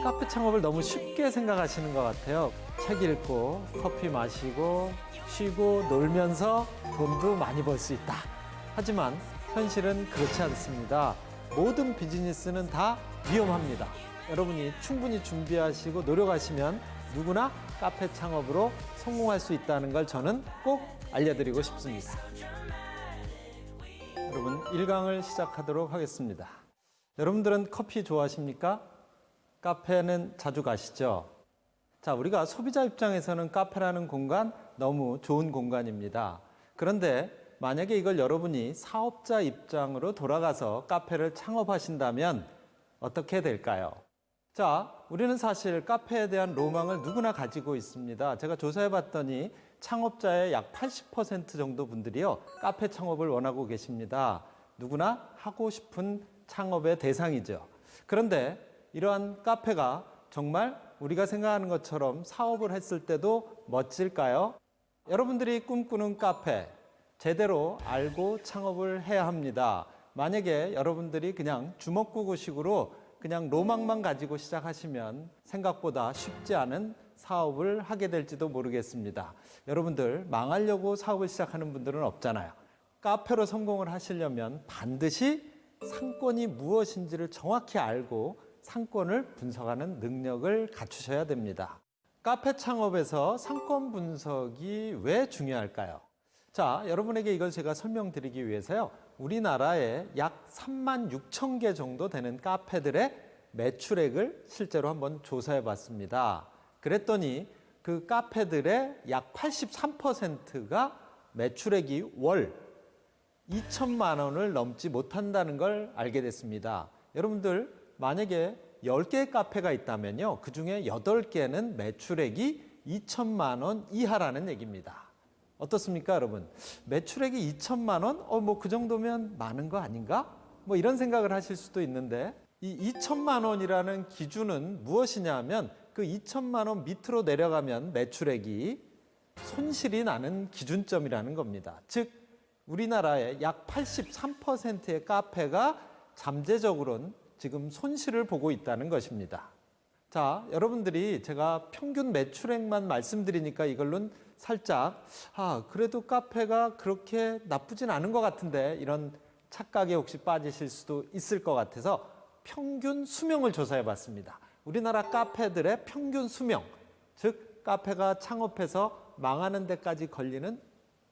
카페 창업을 너무 쉽게 생각하시는 것 같아요. 책 읽고 커피 마시고 쉬고 놀면서 돈도 많이 벌 수 있다. 하지만 현실은 그렇지 않습니다. 모든 비즈니스는 다 위험합니다. 여러분이 충분히 준비하시고 노력하시면 누구나 카페 창업으로 성공할 수 있다는 걸 저는 꼭 알려드리고 싶습니다. 여러분, 1강을 시작하도록 하겠습니다. 여러분들은 커피 좋아하십니까? 카페는 자주 가시죠? 자, 우리가 소비자 입장에서는 카페라는 공간 너무 좋은 공간입니다. 그런데 만약에 이걸 여러분이 사업자 입장으로 돌아가서 카페를 창업하신다면 어떻게 될까요? 자, 우리는 사실 카페에 대한 로망을 누구나 가지고 있습니다. 제가 조사해 봤더니 창업자의 약 80% 정도 분들이요, 카페 창업을 원하고 계십니다. 누구나 하고 싶은 창업의 대상이죠. 그런데 이러한 카페가 정말 우리가 생각하는 것처럼 사업을 했을 때도 멋질까요? 여러분들이 꿈꾸는 카페, 제대로 알고 창업을 해야 합니다. 만약에 여러분들이 그냥 주먹구구식으로 그냥 로망만 가지고 시작하시면 생각보다 쉽지 않은 사업을 하게 될지도 모르겠습니다. 여러분들 망하려고 사업을 시작하는 분들은 없잖아요. 카페로 성공을 하시려면 반드시 상권이 무엇인지를 정확히 알고 상권을 분석하는 능력을 갖추셔야 됩니다. 카페 창업에서 상권 분석이 왜 중요할까요? 자, 여러분에게 이걸 제가 설명드리기 위해서요, 우리나라에 약 36,000개 정도 되는 카페들의 매출액을 실제로 한번 조사해 봤습니다. 그랬더니 그 카페들의 약 83%가 매출액이 월 2천만 원을 넘지 못한다는 걸 알게 됐습니다. 여러분들 만약에 10개의 카페가 있다면요, 그 중에 8개는 매출액이 2천만 원 이하라는 얘기입니다. 어떻습니까, 여러분? 매출액이 2천만 원? 뭐 그 정도면 많은 거 아닌가? 뭐 이런 생각을 하실 수도 있는데, 이 2천만 원이라는 기준은 무엇이냐 하면 그 2천만 원 밑으로 내려가면 매출액이 손실이 나는 기준점이라는 겁니다. 즉, 우리나라의 약 83%의 카페가 잠재적으로는 지금 손실을 보고 있다는 것입니다. 자, 여러분들이 제가 평균 매출액만 말씀드리니까 이걸로는 살짝 그래도 카페가 그렇게 나쁘진 않은 것 같은데, 이런 착각에 혹시 빠지실 수도 있을 것 같아서 평균 수명을 조사해 봤습니다. 우리나라 카페들의 평균 수명, 즉 카페가 창업해서 망하는 데까지 걸리는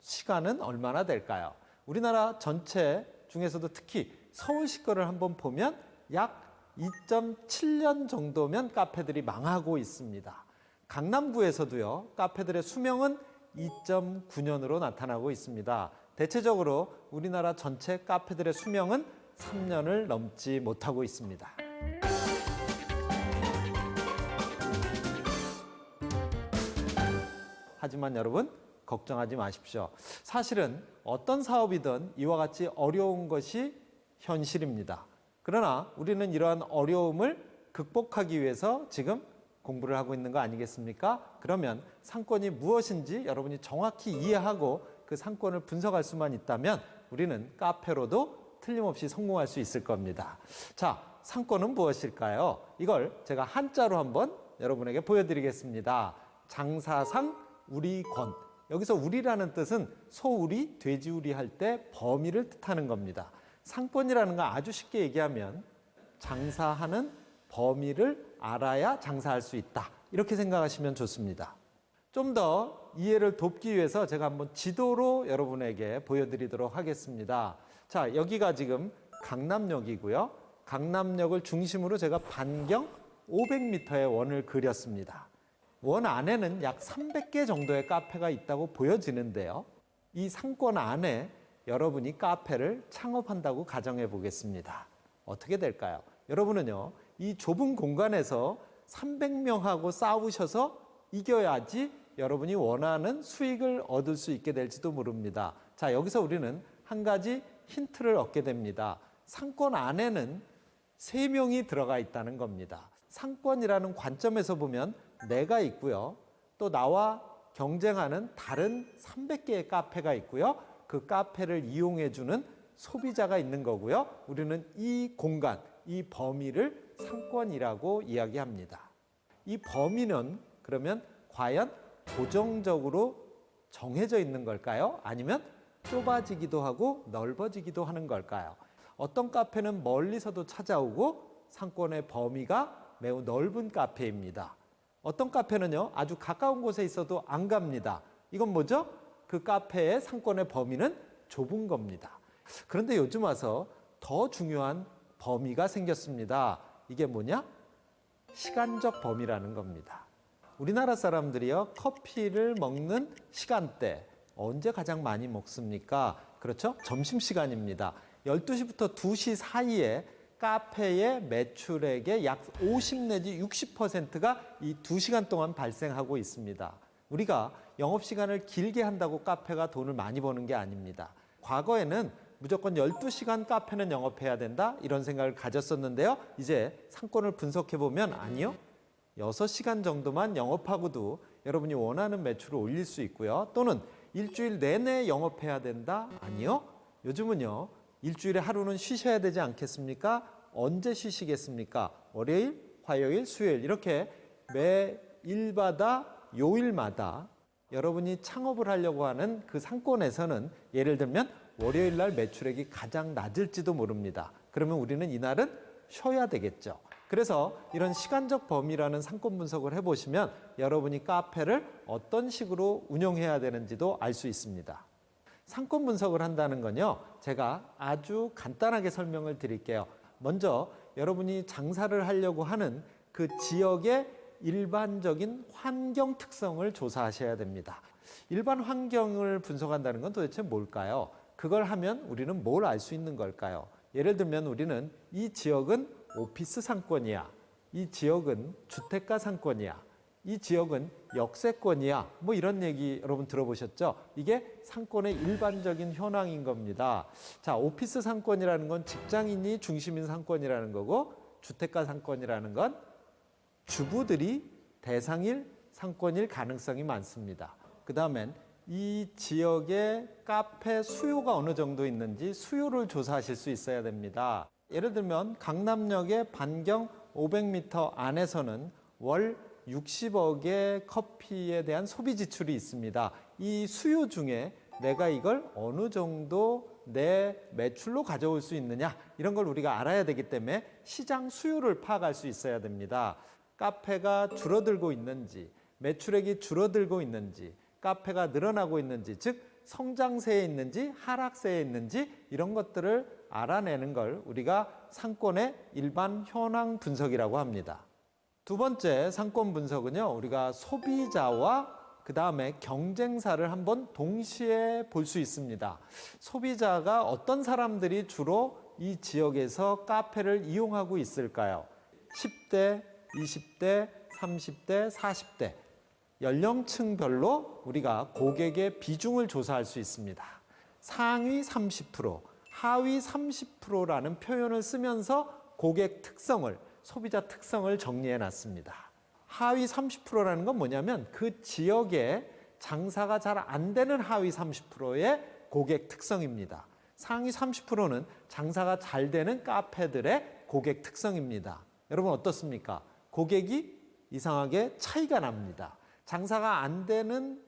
시간은 얼마나 될까요? 우리나라 전체 중에서도 특히 서울시 거를 한번 보면 약 2.7년 정도면 카페들이 망하고 있습니다. 강남구에서도요, 카페들의 수명은 2.9년으로 나타나고 있습니다. 대체적으로 우리나라 전체 카페들의 수명은 3년을 넘지 못하고 있습니다. 하지만 여러분, 걱정하지 마십시오. 사실은 어떤 사업이든 이와 같이 어려운 것이 현실입니다. 그러나 우리는 이러한 어려움을 극복하기 위해서 지금 공부를 하고 있는 거 아니겠습니까? 그러면 상권이 무엇인지 여러분이 정확히 이해하고 그 상권을 분석할 수만 있다면 우리는 카페로도 틀림없이 성공할 수 있을 겁니다. 자, 상권은 무엇일까요? 이걸 제가 한자로 한번 여러분에게 보여드리겠습니다. 장사상 우리권. 여기서 우리라는 뜻은 소우리, 돼지우리 할 때 범위를 뜻하는 겁니다. 상권이라는 건 아주 쉽게 얘기하면 장사하는 범위를 알아야 장사할 수 있다, 이렇게 생각하시면 좋습니다. 좀 더 이해를 돕기 위해서 제가 한번 지도로 여러분에게 보여드리도록 하겠습니다. 자, 여기가 지금 강남역이고요. 강남역을 중심으로 제가 반경 500m의 원을 그렸습니다. 원 안에는 약 300개 정도의 카페가 있다고 보여지는데요. 이 상권 안에 여러분이 카페를 창업한다고 가정해 보겠습니다. 어떻게 될까요? 여러분은요, 이 좁은 공간에서 300명하고 싸우셔서 이겨야지 여러분이 원하는 수익을 얻을 수 있게 될지도 모릅니다. 자, 여기서 우리는 한 가지 힌트를 얻게 됩니다. 상권 안에는 3명이 들어가 있다는 겁니다. 상권이라는 관점에서 보면 내가 있고요, 또 나와 경쟁하는 다른 300개의 카페가 있고요, 그 카페를 이용해주는 소비자가 있는 거고요. 우리는 이 공간, 이 범위를 상권이라고 이야기합니다. 이 범위는 그러면 과연 고정적으로 정해져 있는 걸까요? 아니면 좁아지기도 하고 넓어지기도 하는 걸까요? 어떤 카페는 멀리서도 찾아오고 상권의 범위가 매우 넓은 카페입니다. 어떤 카페는요, 아주 가까운 곳에 있어도 안 갑니다. 이건 뭐죠? 그 카페의 상권의 범위는 좁은 겁니다. 그런데 요즘 와서 더 중요한 범위가 생겼습니다. 이게 뭐냐? 시간적 범위라는 겁니다. 우리나라 사람들이요, 커피를 먹는 시간대, 언제 가장 많이 먹습니까? 그렇죠? 점심시간입니다. 12시부터 2시 사이에 카페의 매출액의 약 50 내지 60%가 이 2시간 동안 발생하고 있습니다. 우리가 영업시간을 길게 한다고 카페가 돈을 많이 버는 게 아닙니다. 과거에는 무조건 12시간 카페는 영업해야 된다 이런 생각을 가졌었는데요. 이제 상권을 분석해보면 아니요. 6시간 정도만 영업하고도 여러분이 원하는 매출을 올릴 수 있고요. 또는 일주일 내내 영업해야 된다? 아니요. 요즘은요. 일주일에 하루는 쉬셔야 되지 않겠습니까? 언제 쉬시겠습니까? 월요일, 화요일, 수요일 이렇게 매일마다 요일마다 여러분이 창업을 하려고 하는 그 상권에서는 예를 들면 월요일 날 매출액이 가장 낮을지도 모릅니다. 그러면 우리는 이날은 쉬어야 되겠죠. 그래서 이런 시간적 범위라는 상권 분석을 해보시면 여러분이 카페를 어떤 식으로 운영해야 되는지도 알 수 있습니다. 상권 분석을 한다는 건요, 제가 아주 간단하게 설명을 드릴게요. 먼저 여러분이 장사를 하려고 하는 그 지역의 일반적인 환경 특성을 조사하셔야 됩니다. 일반 환경을 분석한다는 건 도대체 뭘까요? 그걸 하면 우리는 뭘 알 수 있는 걸까요? 예를 들면 우리는 이 지역은 오피스 상권이야. 이 지역은 주택가 상권이야. 이 지역은 역세권이야. 뭐 이런 얘기 여러분 들어보셨죠? 이게 상권의 일반적인 현황인 겁니다. 자, 오피스 상권이라는 건 직장인이 중심인 상권이라는 거고, 주택가 상권이라는 건 주부들이 대상일 상권일 가능성이 많습니다. 그 다음엔 이 지역의 카페 수요가 어느 정도 있는지 수요를 조사하실 수 있어야 됩니다. 예를 들면 강남역의 반경 500m 안에서는 월 60억의 커피에 대한 소비 지출이 있습니다. 이 수요 중에 내가 이걸 어느 정도 내 매출로 가져올 수 있느냐 이런 걸 우리가 알아야 되기 때문에 시장 수요를 파악할 수 있어야 됩니다. 카페가 줄어들고 있는지, 매출액이 줄어들고 있는지, 카페가 늘어나고 있는지, 즉 성장세에 있는지 하락세에 있는지 이런 것들을 알아내는 걸 우리가 상권의 일반 현황 분석이라고 합니다. 두 번째 상권 분석은요, 우리가 소비자와 그 다음에 경쟁사를 한번 동시에 볼 수 있습니다. 소비자가 어떤 사람들이 주로 이 지역에서 카페를 이용하고 있을까요? 10대, 20대, 30대, 40대 연령층별로 우리가 고객의 비중을 조사할 수 있습니다. 상위 30%, 하위 30%라는 표현을 쓰면서 고객 특성을, 소비자 특성을 정리해 놨습니다. 하위 30%라는 건 뭐냐면 그 지역에 장사가 잘 안 되는 하위 30%의 고객 특성입니다. 상위 30%는 장사가 잘 되는 카페들의 고객 특성입니다. 여러분 어떻습니까? 고객이 이상하게 차이가 납니다. 장사가 안 되는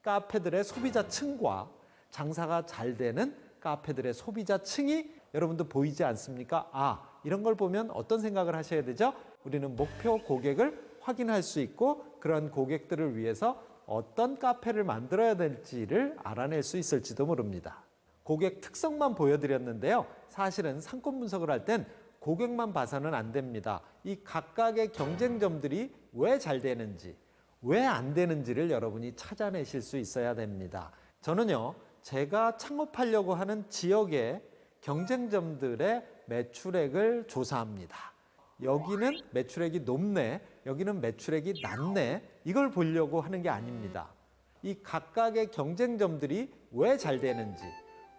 카페들의 소비자층과 장사가 잘 되는 카페들의 소비자층이 여러분도 보이지 않습니까? 아, 이런 걸 보면 어떤 생각을 하셔야 되죠? 우리는 목표 고객을 확인할 수 있고 그런 고객들을 위해서 어떤 카페를 만들어야 될지를 알아낼 수 있을지도 모릅니다. 고객 특성만 보여드렸는데요. 사실은 상권 분석을 할 땐 고객만 봐서는 안 됩니다. 이 각각의 경쟁점들이 왜 잘 되는지, 왜 안 되는지를 여러분이 찾아내실 수 있어야 됩니다. 저는요, 제가 창업하려고 하는 지역의 경쟁점들의 매출액을 조사합니다. 여기는 매출액이 높네, 여기는 매출액이 낮네, 이걸 보려고 하는 게 아닙니다. 이 각각의 경쟁점들이 왜 잘 되는지,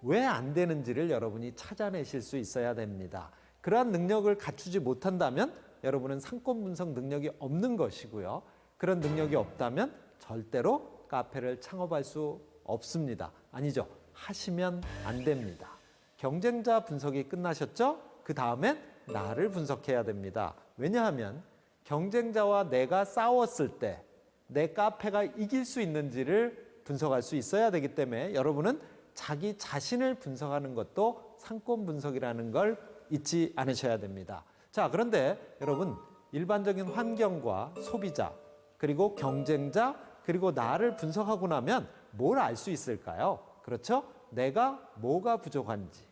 왜 안 되는지를 여러분이 찾아내실 수 있어야 됩니다. 그러한 능력을 갖추지 못한다면 여러분은 상권 분석 능력이 없는 것이고요. 그런 능력이 없다면 절대로 카페를 창업할 수 없습니다. 아니죠. 하시면 안 됩니다. 경쟁자 분석이 끝나셨죠? 그 다음엔 나를 분석해야 됩니다. 왜냐하면 경쟁자와 내가 싸웠을 때 내 카페가 이길 수 있는지를 분석할 수 있어야 되기 때문에 여러분은 자기 자신을 분석하는 것도 상권 분석이라는 걸 잊지 않으셔야 됩니다. 자, 그런데 여러분, 일반적인 환경과 소비자, 그리고 경쟁자, 그리고 나를 분석하고 나면 뭘 알 수 있을까요? 그렇죠? 내가 뭐가 부족한지.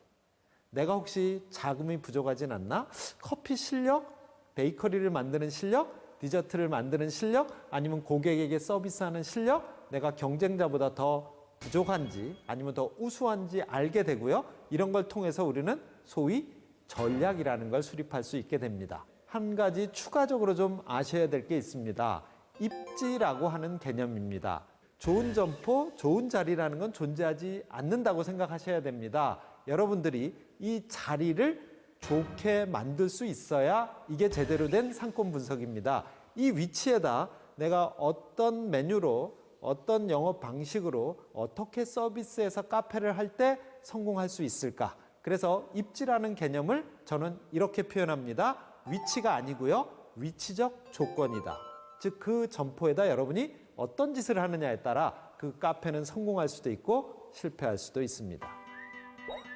내가 혹시 자금이 부족하진 않나? 커피 실력? 베이커리를 만드는 실력? 디저트를 만드는 실력? 아니면 고객에게 서비스하는 실력? 내가 경쟁자보다 더 부족한지 아니면 더 우수한지 알게 되고요. 이런 걸 통해서 우리는 소위 전략이라는 걸 수립할 수 있게 됩니다. 한 가지 추가적으로 좀 아셔야 될 게 있습니다. 입지라고 하는 개념입니다. 좋은 점포, 좋은 자리라는 건 존재하지 않는다고 생각하셔야 됩니다. 여러분들이 이 자리를 좋게 만들 수 있어야 이게 제대로 된 상권 분석입니다. 이 위치에다 내가 어떤 메뉴로, 어떤 영업 방식으로 어떻게 서비스해서 카페를 할 때 성공할 수 있을까? 그래서 입지라는 개념을 저는 이렇게 표현합니다. 위치가 아니고요. 위치적 조건이다. 즉 그 점포에다 여러분이 어떤 짓을 하느냐에 따라 그 카페는 성공할 수도 있고 실패할 수도 있습니다.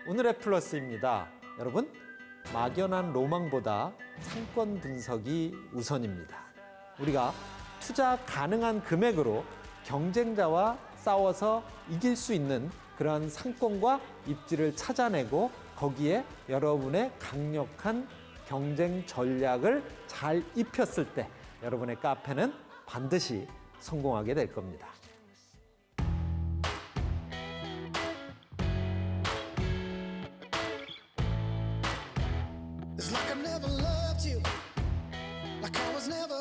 오늘의 플러스입니다. 여러분, 막연한 로망보다 상권 분석이 우선입니다. 우리가 투자 가능한 금액으로 경쟁자와 싸워서 이길 수 있는 그런 상권과 입지를 찾아내고 거기에 여러분의 강력한 경쟁 전략을 잘 입혔을 때 여러분의 카페는 반드시 성공하게 될 겁니다. It's like I never loved you, like I was never